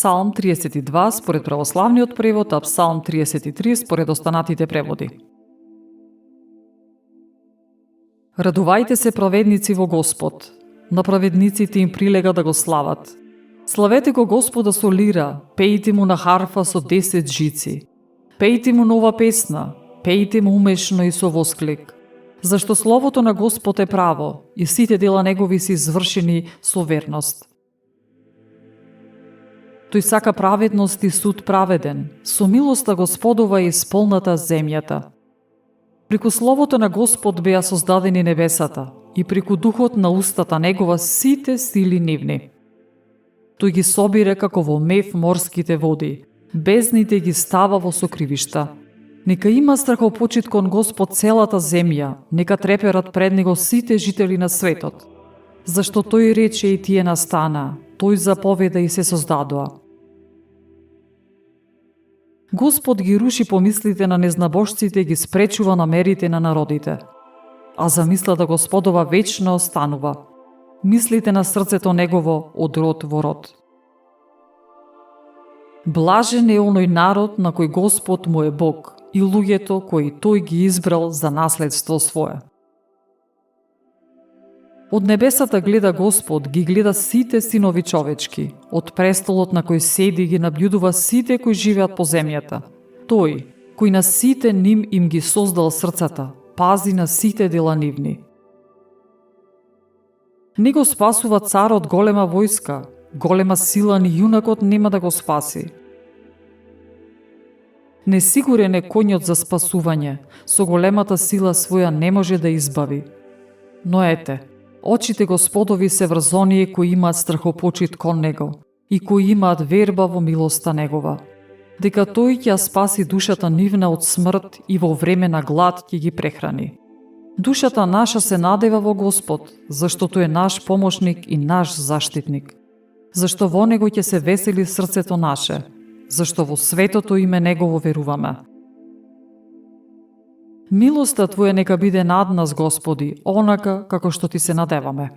Псалм 32 според православниот превод, а Псалм 33 според останатите преводи. Радувајте се, праведници во Господ. На праведниците им прилега да го слават. Славете го Господа со лира, пејте му на харфа со 10 жици. Пејте му нова песна, пејте му умешно и со восклик. Зашто словото на Господ е право и сите дела негови се извршени со верност. Тој сака праведност и суд праведен, со милоста Господова е исполната земјата. Преку словото на Господ беа создадени небесата и преку духот на устата негова сите сили нивни. Тој ги собира како во мев морските води, бездните ги става во сокривишта. Нека има страхопочит кон Господ целата земја, нека треперат пред него сите жители на светот. Зашто тој рече и тие настана, тој заповеда и се создадоа. Господ ги руши помислите на незнабожците и ги спречува намерите на народите. А замислата Господова вечно останува. Мислите на срцето негово од род во род. Блажен е оној народ на кој Господ му е Бог и луѓето кои тој ги избрал за наследство свое. Од небесата гледа Господ, ги гледа сите синови човечки, од престолот на кој седи ги наблюдува сите кои живеат по земјата. Тој, кој на сите ним им ги создал срцата, пази на сите дела нивни. Не го спасува царот голема војска, голема сила ни јунакот нема да го спаси. Несигурен е коњот за спасување, со големата сила своја не може да избави. Но ете, очите Господови се врз оние кои имаат страхопочит кон него и кои имаат верба во милоста негова, дека тој ќе спаси душата нивна од смрт и во време на глад ќе ги прехрани. Душата наша се надева во Господ, зашто тој е наш помошник и наш заштитник. Зашто во него ќе се весели срцето наше, зашто во светото име негово веруваме. Милоста Твоја нека биде над нас, Господи, онака како што Ти се надеваме.